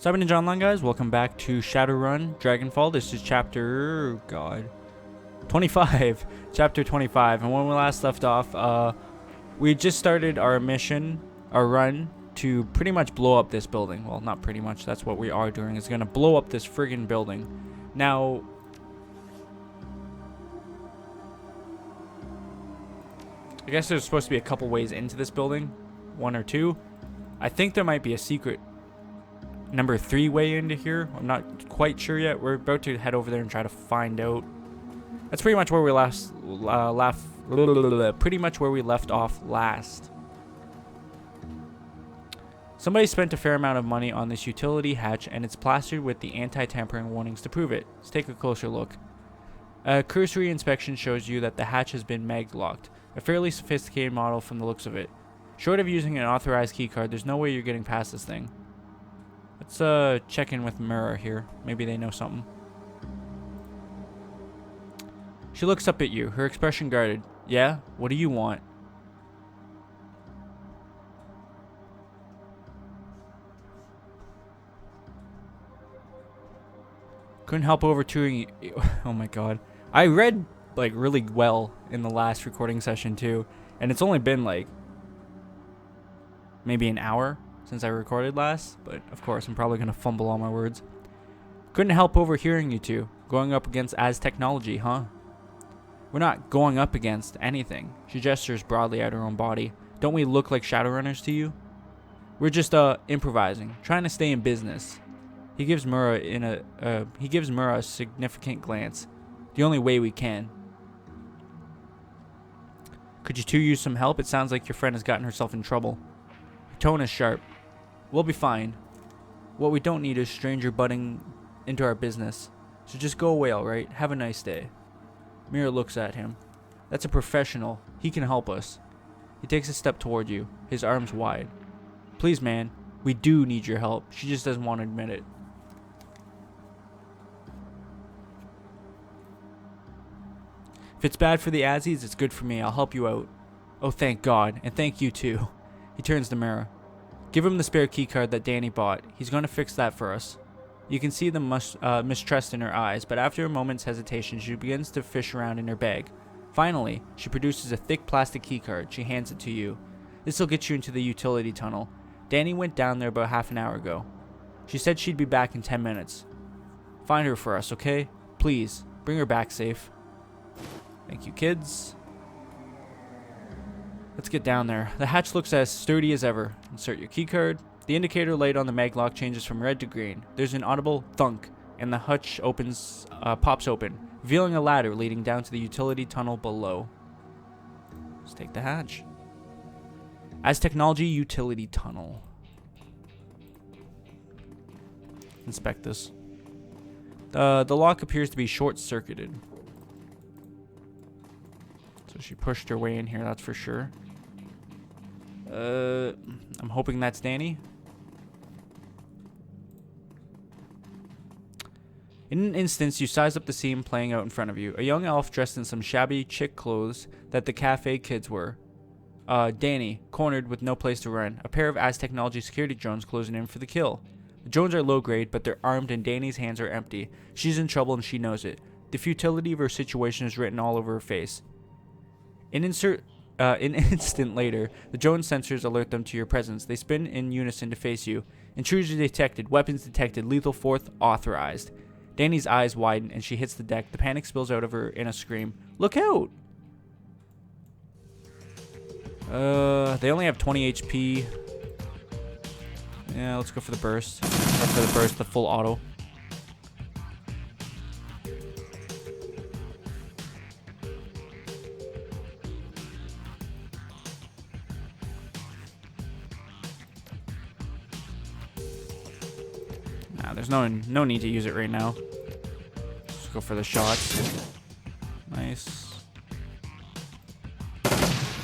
Cyber Ninja Online, guys. Welcome back to Shadowrun, Dragonfall. This is chapter, 25. Chapter 25. And when we last left off, we just started our mission, our run, to pretty much blow up this building. Well, not pretty much. That's what we are doing. It's going to blow up this friggin' building. Now, I guess there's supposed to be a couple ways into this building. One or two. I think there might be a secret number 3 way into here. I'm not quite sure yet. We're about to head over there and try to find out. That's pretty much where we pretty much where we left off last. Somebody spent a fair amount of money on this utility hatch, and it's plastered with the anti-tampering warnings to prove it. Let's take a closer look. A cursory inspection shows you that the hatch has been mag-locked. A fairly sophisticated model from the looks of it. Short of using an authorized keycard, there's no way you're getting past this thing. Let's check in with Mira here. Maybe they know something. She looks up at you, her expression guarded. Yeah? What do you want? Couldn't help overtouring you. Oh my god. I read like really well in the last recording session too, and it's only been like maybe an hour since I recorded last, but of course I'm probably gonna fumble all my words. Couldn't help overhearing you two. Going up against Az technology, huh? We're not going up against anything. She gestures broadly at her own body. Don't we look like Shadowrunners to you? We're just improvising, trying to stay in business. He gives Mira a significant glance. The only way we can. Could you two use some help? It sounds like your friend has gotten herself in trouble. Her tone is sharp. We'll be fine. What we don't need is stranger butting into our business. So just go away, alright? Have a nice day. Mira looks at him. That's a professional. He can help us. He takes a step toward you, his arms wide. Please, man. We do need your help. She just doesn't want to admit it. If it's bad for the Azzies, it's good for me. I'll help you out. Oh, thank God. And thank you, too. He turns to Mira. Give him the spare keycard that Danny bought. He's going to fix that for us. You can see the mistrust in her eyes, but after a moment's hesitation, she begins to fish around in her bag. Finally, she produces a thick plastic keycard. She hands it to you. This will get you into the utility tunnel. Danny went down there about half an hour ago. She said she'd be back in 10 minutes. Find her for us, okay? Please, bring her back safe. Thank you, kids. Let's get down there. The hatch looks as sturdy as ever. Insert your keycard. The indicator light on the maglock changes from red to green. There's an audible thunk, and the hatch pops open, revealing a ladder leading down to the utility tunnel below. Let's take the hatch. Az Technology Utility Tunnel. Inspect this. The lock appears to be short-circuited. So she pushed her way in here, that's for sure. I'm hoping that's Danny. In an instant, you size up the scene playing out in front of you. A young elf dressed in some shabby chick clothes that the cafe kids were. Danny, cornered with no place to run. A pair of Az Technology security drones closing in for the kill. The drones are low grade, but they're armed and Danny's hands are empty. She's in trouble and she knows it. The futility of her situation is written all over her face. An instant later, the drone sensors alert them to your presence. They spin in unison to face you. Intrusion detected. Weapons detected. Lethal force authorized. Danny's eyes widen and she hits the deck. The panic spills out of her in a scream. Look out! They only have 20 HP. Yeah, let's go for the burst. Or for the burst, the full auto. There's no need to use it right now. Let's go for the shots. Nice.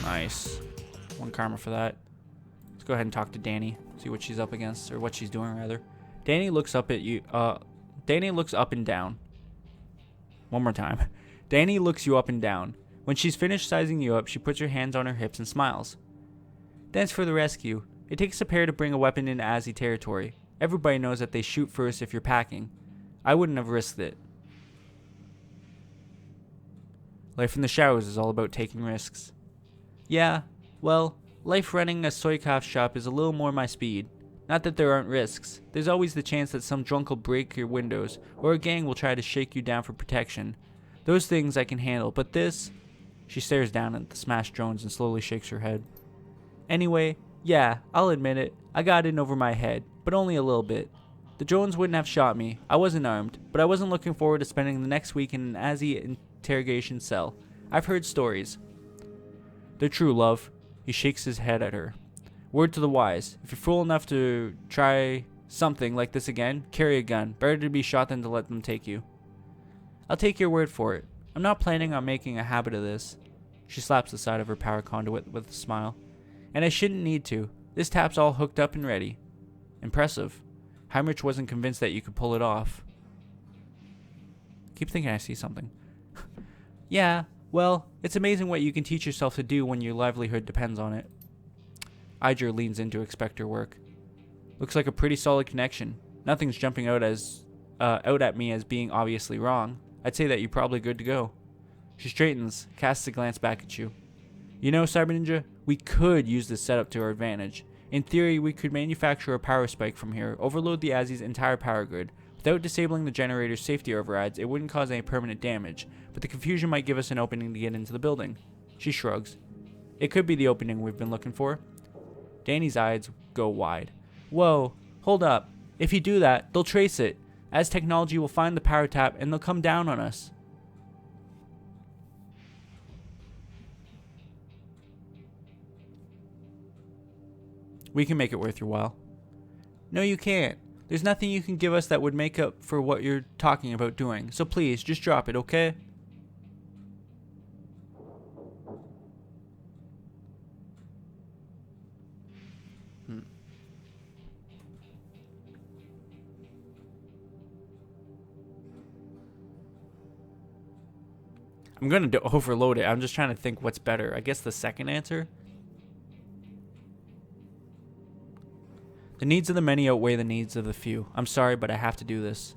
Nice. 1 karma for that. Let's go ahead and talk to Danny. See what she's up against, or what she's doing rather. Danny looks up at you. Danny looks up and down. One more time. Danny looks you up and down. When she's finished sizing you up, she puts her hands on her hips and smiles. Thanks for the rescue. It takes a pair to bring a weapon into Azzy territory. Everybody knows that they shoot first if you're packing. I wouldn't have risked it. Life in the showers is all about taking risks. Yeah, well, life running a soy calf shop is a little more my speed. Not that there aren't risks. There's always the chance that some drunk will break your windows, or a gang will try to shake you down for protection. Those things I can handle, but this... She stares down at the smashed drones and slowly shakes her head. Anyway, yeah, I'll admit it. I got in over my head, but only a little bit. The drones wouldn't have shot me. I wasn't armed, but I wasn't looking forward to spending the next week in an Azzy interrogation cell. I've heard stories. They're true, love. He shakes his head at her. Word to the wise. If you're fool enough to try something like this again, carry a gun. Better to be shot than to let them take you. I'll take your word for it. I'm not planning on making a habit of this. She slaps the side of her power conduit with a smile. And I shouldn't need to. This tap's all hooked up and ready. Impressive. Heinrich wasn't convinced that you could pull it off. Keep thinking I see something. Yeah, well, it's amazing what you can teach yourself to do when your livelihood depends on it. Iger leans in to inspect her work. Looks like a pretty solid connection. Nothing's jumping out at me as being obviously wrong. I'd say that you're probably good to go. She straightens, casts a glance back at you. You know, Cyber Ninja, we could use this setup to our advantage. In theory, we could manufacture a power spike from here, overload the Azzy's entire power grid. Without disabling the generator's safety overrides, it wouldn't cause any permanent damage, but the confusion might give us an opening to get into the building. She shrugs. It could be the opening we've been looking for. Danny's eyes go wide. Whoa, hold up. If you do that, they'll trace it. As technology will find the power tap and they'll come down on us. We can make it worth your while. No, you can't. There's nothing you can give us that would make up for what you're talking about doing. So please, just drop it, okay? I'm going to overload it. I'm just trying to think what's better. I guess the second answer. The needs of the many outweigh the needs of the few. I'm sorry, but I have to do this.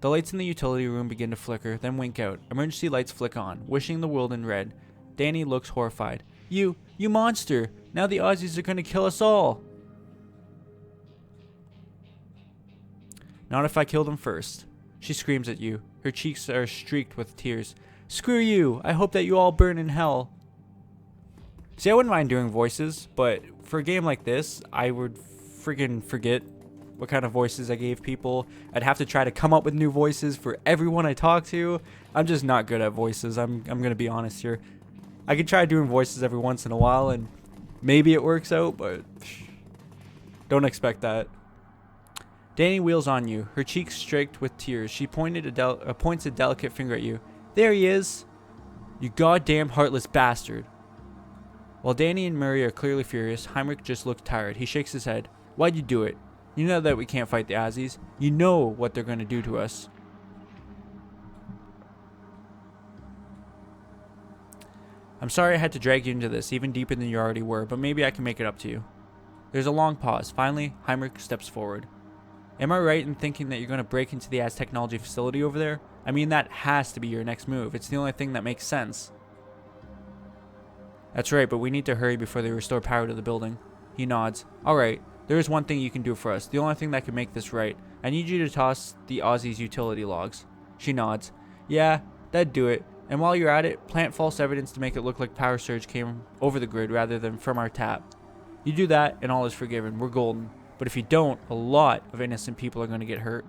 The lights in the utility room begin to flicker, then wink out. Emergency lights flick on, wishing the world in red. Danny looks horrified. You monster! Now the Aussies are going to kill us all! Not if I kill them first. She screams at you. Her cheeks are streaked with tears. Screw you! I hope that you all burn in hell. See, I wouldn't mind doing voices, but for a game like this, I would friggin' forget what kind of voices I gave people. I'd have to try to come up with new voices for everyone I talk to. I'm just not good at voices. I'm gonna be honest here. I could try doing voices every once in a while, and maybe it works out, but don't expect that. Danny wheels on you, her cheeks streaked with tears. She points a delicate finger at you. There he is! You goddamn heartless bastard. While Danny and Murray are clearly furious, Heinrich just looks tired. He shakes his head. Why'd you do it? You know that we can't fight the Aussies. You know what they're going to do to us. I'm sorry I had to drag you into this, even deeper than you already were, but maybe I can make it up to you. There's a long pause. Finally, Heinrich steps forward. Am I right in thinking that you're going to break into the Az Technology facility over there? I mean, that has to be your next move. It's the only thing that makes sense. That's right, but we need to hurry before they restore power to the building. He nods. Alright, there is one thing you can do for us. The only thing that can make this right. I need you to toss the Aussies' utility logs. She nods. Yeah, that'd do it. And while you're at it, plant false evidence to make it look like power surge came over the grid rather than from our tap. You do that, and all is forgiven. We're golden. But if you don't, a lot of innocent people are going to get hurt.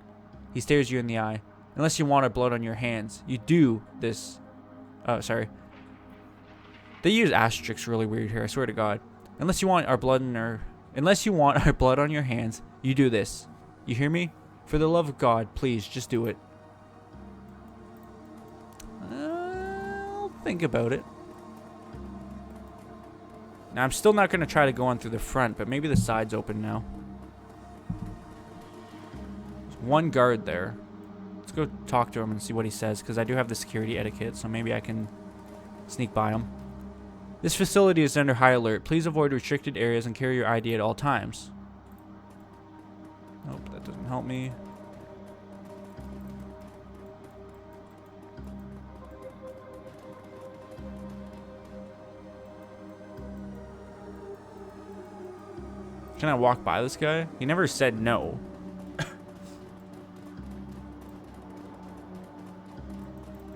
He stares you in the eye. Unless you want our blood on your hands. You do this. Oh, sorry. They use asterisks really weird here, I swear to God. Unless you want our blood on your hands, you do this. You hear me? For the love of God, please, just do it. I'll think about it. Now, I'm still not going to try to go on through the front, but maybe the side's open now. There's one guard there. Let's go talk to him and see what he says, because I do have the security etiquette, so maybe I can sneak by him. This facility is under high alert. Please avoid restricted areas and carry your ID at all times. Oh, Doesn't help me. Can I walk by this guy? He never said no.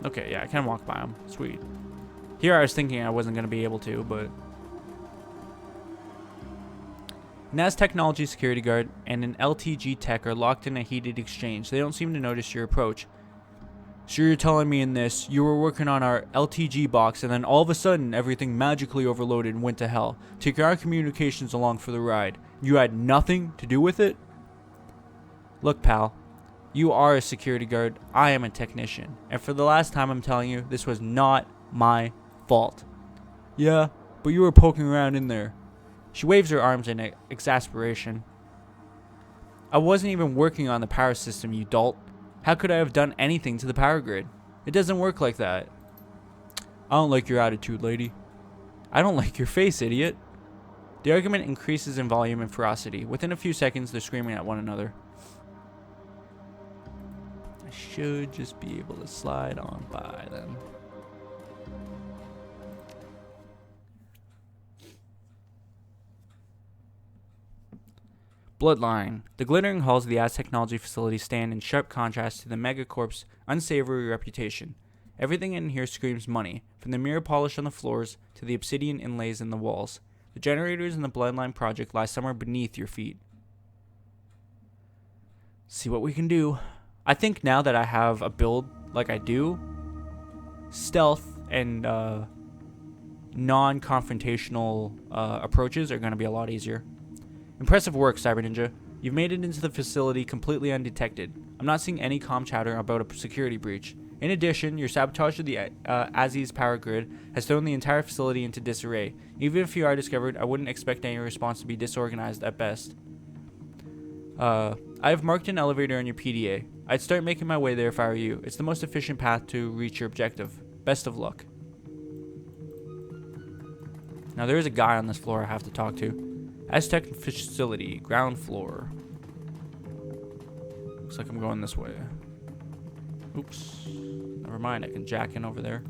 Okay, yeah, I can walk by him. Sweet. Here I was thinking I wasn't going to be able to, but... NAS Technology Security Guard and an LTG Tech are locked in a heated exchange. They don't seem to notice your approach. So you're telling me in this, you were working on our LTG box and then all of a sudden everything magically overloaded and went to hell. Taking our communications along for the ride. You had nothing to do with it? Look, pal. You are a security guard. I am a technician. And for the last time I'm telling you, this was not my fault. Yeah, but you were poking around in there. She waves her arms in exasperation. I wasn't even working on the power system, you dolt. How could I have done anything to the power grid? It doesn't work like that. I don't like your attitude, lady. I don't like your face, idiot. The argument increases in volume and ferocity. Within a few seconds, they're screaming at one another. I should just be able to slide on by then. Bloodline. The glittering halls of the Az Technology facility stand in sharp contrast to the megacorp's unsavory reputation. Everything in here screams money, from the mirror polish on the floors to the obsidian inlays in the walls. The generators in the Bloodline project lie somewhere beneath your feet. See what we can do. I think now that I have a build like I do, stealth and non-confrontational approaches are going to be a lot easier. Impressive work, Cyber Ninja. You've made it into the facility completely undetected. I'm not seeing any comm chatter about a security breach. In addition, your sabotage of the Aziz power grid has thrown the entire facility into disarray. Even if you are discovered, I wouldn't expect any response to be disorganized at best. I have marked an elevator on your PDA. I'd start making my way there if I were you. It's the most efficient path to reach your objective. Best of luck. Now there is a guy on this floor I have to talk to. Aztec facility, ground floor. Looks like I'm going this way. Oops. Never mind, I can jack in over there.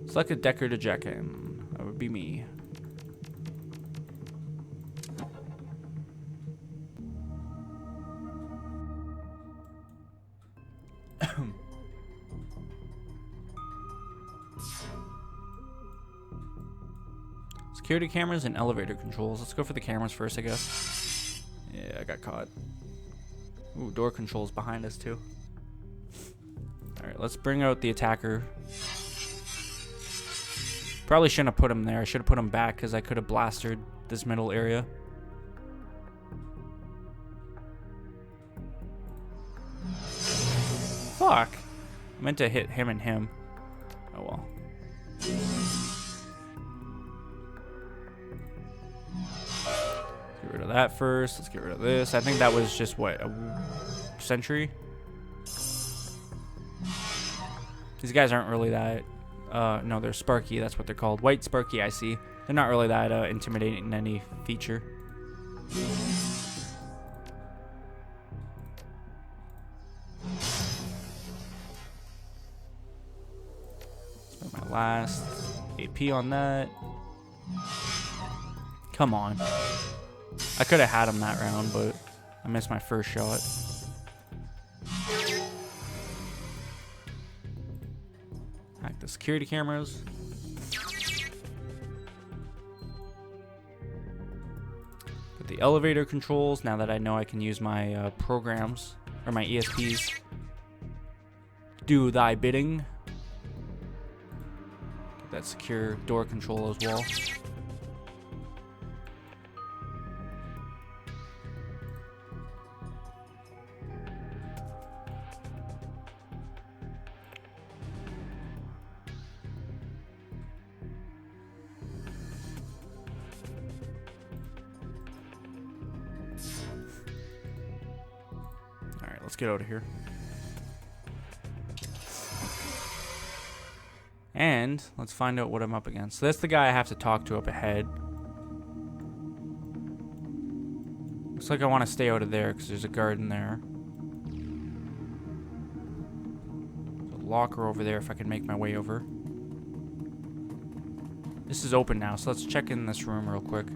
Select a decker to jack in. That would be me. Security cameras and elevator controls. Let's go for the cameras first, I guess. Yeah, I got caught. Ooh, door controls behind us, too. Alright, let's bring out the attacker. Probably shouldn't have put him there. I should have put him back because I could have blasted this middle area. Fuck. I meant to hit him and him. Oh well. Get rid of that first. Let's get rid of this. I think that was just what, a sentry? These guys aren't really that no, they're Sparky, that's what they're called. White Sparky, I see. They're not really that intimidating in any feature. Spend my last AP on that. Come on. I could have had him that round, but I missed my first shot. Hack the security cameras. Put the elevator controls, now that I know I can use my programs, or my ESPs. Do thy bidding. Get that secure door control as well. Let's get out of here. And let's find out what I'm up against. So that's the guy I have to talk to up ahead. Looks like I want to stay out of there because there's a guard in there. There's a locker over there if I can make my way over. This is open now, so let's check in this room real quick.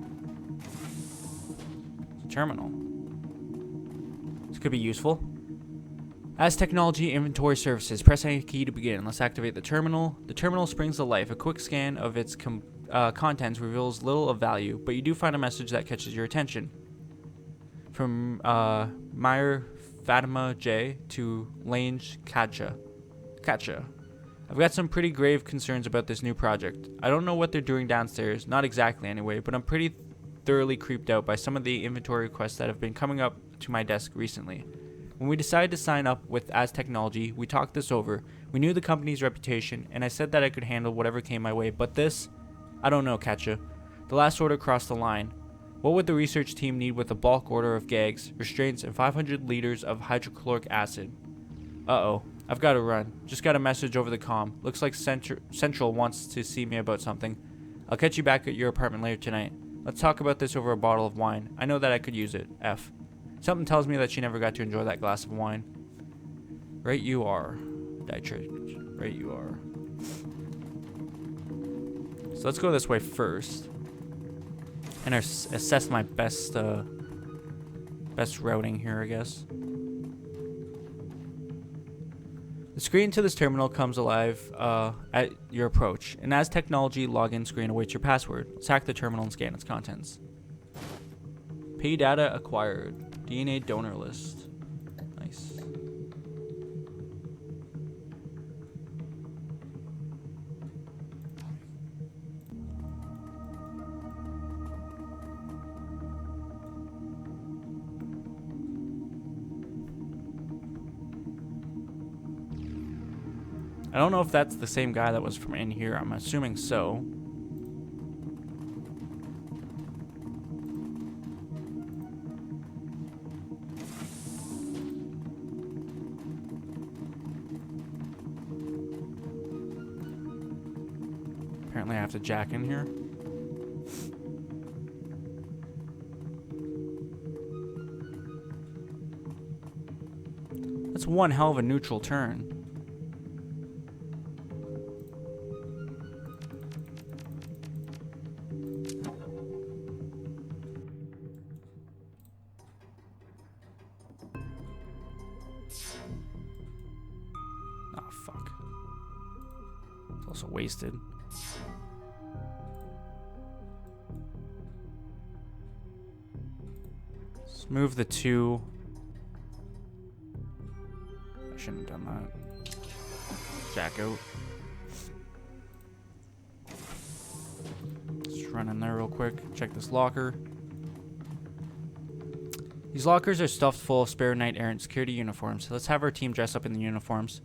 It's a terminal. This could be useful. As technology inventory services, press any key to begin. Let's activate the terminal. The terminal springs to life. A quick scan of its contents reveals little of value, but you do find a message that catches your attention. From Meyer Fatima J to Lange Katja. I've got some pretty grave concerns about this new project. I don't know what they're doing downstairs, not exactly anyway, but I'm pretty thoroughly creeped out by some of the inventory requests that have been coming up to my desk recently. When we decided to sign up with As Technology, we talked this over. We knew the company's reputation, and I said that I could handle whatever came my way, but this? I don't know, Katja. The last order crossed the line. What would the research team need with a bulk order of gags, restraints, and 500 liters of hydrochloric acid? Uh-oh. I've got to run. Just got a message over the comm. Looks like Central wants to see me about something. I'll catch you back at your apartment later tonight. Let's talk about this over a bottle of wine. I know that I could use it. F. Something tells me that she never got to enjoy that glass of wine. Right you are. Dietrich. Right you are. So let's go this way first. And assess my best routing here, I guess. The screen to this terminal comes alive at your approach. An As Technology login screen awaits your password. Let's hack the terminal and scan its contents. Pay data acquired. DNA donor list. Nice. I don't know if that's the same guy that was from in here. I'm assuming so. Apparently I have to jack in here. That's one hell of a neutral turn. Oh, fuck. It's also wasted. Let's move the two. I shouldn't have done that. Jack out. Let's run in there real quick. Check this locker. These lockers are stuffed full of spare knight errant security uniforms. Let's have our team dress up in the uniforms.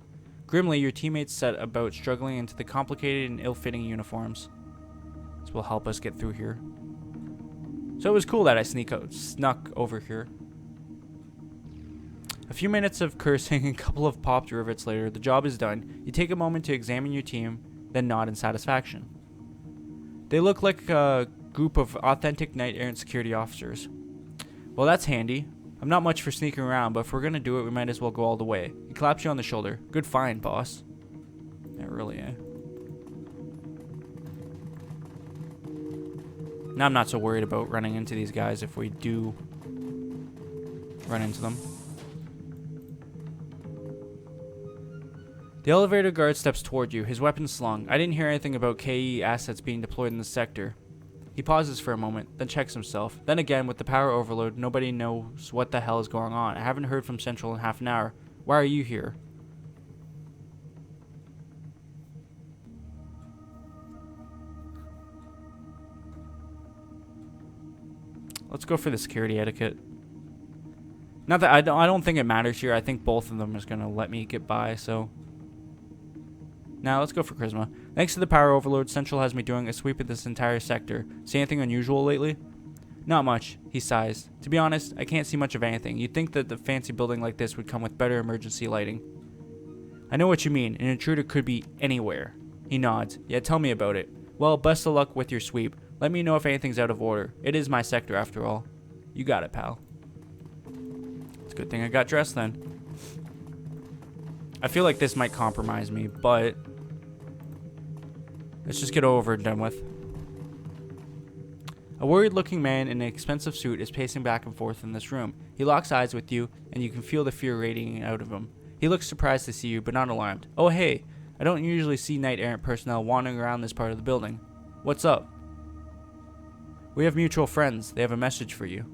Grimly, your teammates set about struggling into the complicated and ill-fitting uniforms. This will help us get through here. So it was cool that I snuck over here. A few minutes of cursing and a couple of popped rivets later, the job is done. You take a moment to examine your team, then nod in satisfaction. They look like a group of authentic knight errant security officers. Well, that's handy. I'm not much for sneaking around, but if we're gonna do it, we might as well go all the way. He claps you on the shoulder. Good find, boss. Yeah, really, eh? Now I'm not so worried about running into these guys if we do run into them. The elevator guard steps toward you, his weapon slung. I didn't hear anything about KE assets being deployed in the sector. He pauses for a moment, then checks himself. Then again, with the power overload, nobody knows what the hell is going on. I haven't heard from Central in half an hour. Why are you here? Let's go for the security etiquette. Not that I don't think it matters here. I think both of them is going to let me get by, so... Now, let's go for charisma. Thanks to the power overload, Central has me doing a sweep of this entire sector. See anything unusual lately? Not much, he sighs. To be honest, I can't see much of anything. You'd think that the fancy building like this would come with better emergency lighting. I know what you mean. An intruder could be anywhere. He nods. Yeah, tell me about it. Well, best of luck with your sweep. Let me know if anything's out of order. It is my sector, after all. You got it, pal. It's a good thing I got dressed then. I feel like this might compromise me, but let's just get over and done with. A worried-looking man in an expensive suit is pacing back and forth in this room. He locks eyes with you, and you can feel the fear radiating out of him. He looks surprised to see you, but not alarmed. Oh, hey, I don't usually see knight-errant personnel wandering around this part of the building. What's up? We have mutual friends. They have a message for you.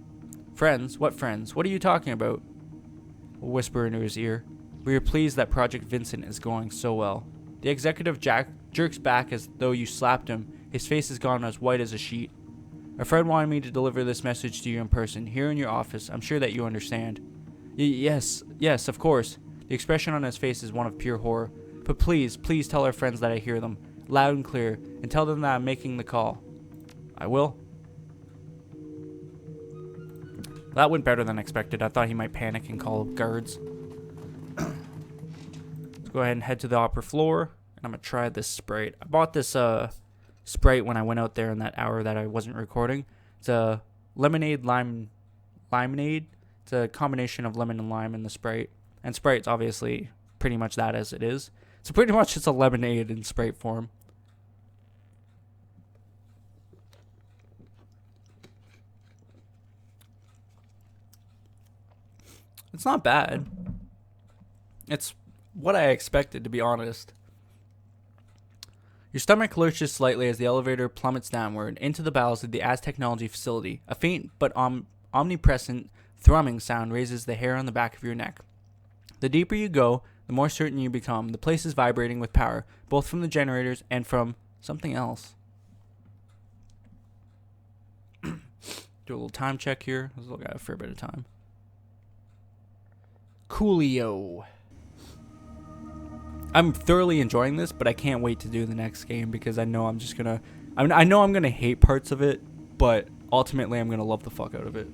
Friends? What friends? What are you talking about? A whisper into his ear. We are pleased that Project Vincent is going so well. The executive jerks back as though you slapped him. His face has gone as white as a sheet. A friend wanted me to deliver this message to you in person, here in your office. I'm sure that you understand. Yes, of course. The expression on his face is one of pure horror. But please tell our friends that I hear them, loud and clear, and tell them that I'm making the call. I will. That went better than expected. I thought he might panic and call guards. Let's go ahead and head to the upper floor, and I'm going to try this Sprite. I bought this Sprite when I went out there in that hour that I wasn't recording. It's a lemonade. It's a combination of lemon and lime in the Sprite. And Sprite's obviously pretty much that as it is. So pretty much it's a lemonade in Sprite form. It's not bad. It's what I expected, to be honest. Your stomach lurches slightly as the elevator plummets downward into the bowels of the Az Technology facility. A faint but omnipresent thrumming sound raises the hair on the back of your neck. The deeper you go, the more certain you become. The place is vibrating with power, both from the generators and from something else. Do a little time check here. Let's look at a fair bit of time. Coolio. I'm thoroughly enjoying this, but I can't wait to do the next game because I know I'm just gonna. I know I'm gonna hate parts of it, but ultimately I'm gonna love the fuck out of it.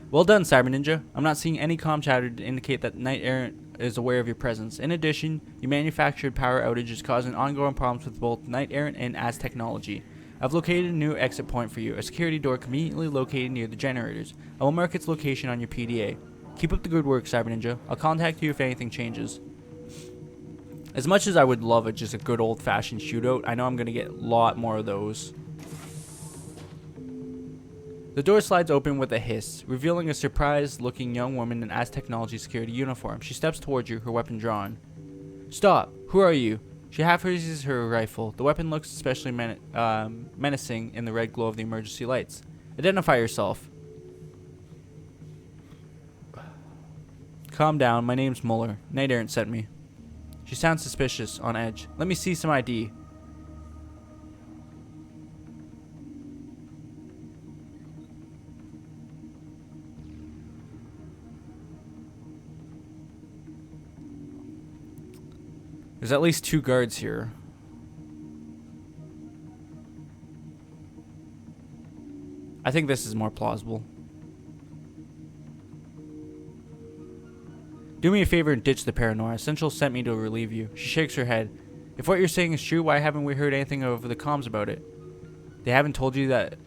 Well done, Cyber Ninja. I'm not seeing any comm chatter to indicate that Knight Errant is aware of your presence. In addition, you manufactured power outages causing ongoing problems with both Knight Errant and Az Technology. I've located a new exit point for you, a security door conveniently located near the generators. I will mark its location on your PDA. Keep up the good work, Cyber Ninja. I'll contact you if anything changes. As much as I would love just a good old-fashioned shootout, I know I'm going to get a lot more of those. The door slides open with a hiss, revealing a surprised-looking young woman in Az Technology security uniform. She steps towards you, her weapon drawn. Stop! Who are you? She half raises her rifle. The weapon looks especially menacing in the red glow of the emergency lights. Identify yourself. Calm down. My name's Muller. Knight Errant sent me. She sounds suspicious, on edge. Let me see some ID. There's at least 2 guards here. I think this is more plausible. Do me a favor and ditch the paranoia. Central sent me to relieve you. She shakes her head. If what you're saying is true, why haven't we heard anything over the comms about it? They haven't told you that.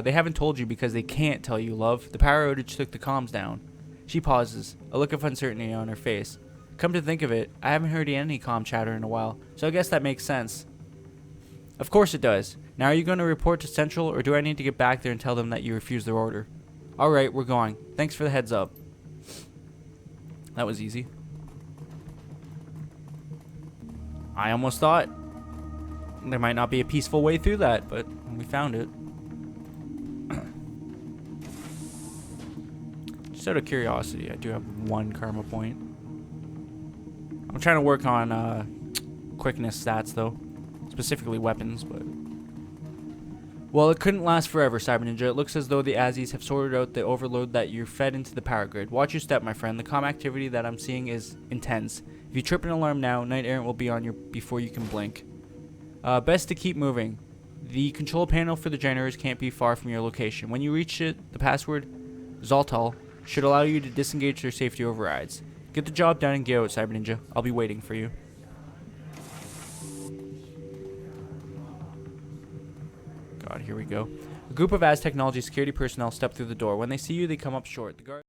They haven't told you because they can't tell you, love. The power outage took the comms down. She pauses, a look of uncertainty on her face. Come to think of it, I haven't heard any comm chatter in a while, so I guess that makes sense. Of course it does. Now are you going to report to Central, or do I need to get back there and tell them that you refused their order? Alright, we're going. Thanks for the heads up. That was easy. I almost thought there might not be a peaceful way through that, but we found it. Just out of curiosity, I do have 1 karma point. I'm trying to work on quickness stats, though. Specifically weapons, but... Well, it couldn't last forever, Cyber Ninja. It looks as though the Azis have sorted out the overload that you're fed into the power grid. Watch your step, my friend. The comm activity that I'm seeing is intense. If you trip an alarm now, Knight Errant will be on you before you can blink. Best to keep moving. The control panel for the generators can't be far from your location. When you reach it, the password, Zoltal, should allow you to disengage their safety overrides. Get the job done and get out, Cyber Ninja. I'll be waiting for you. God, here we go. A group of Az Technology security personnel step through the door. When they see you, they come up short. The guard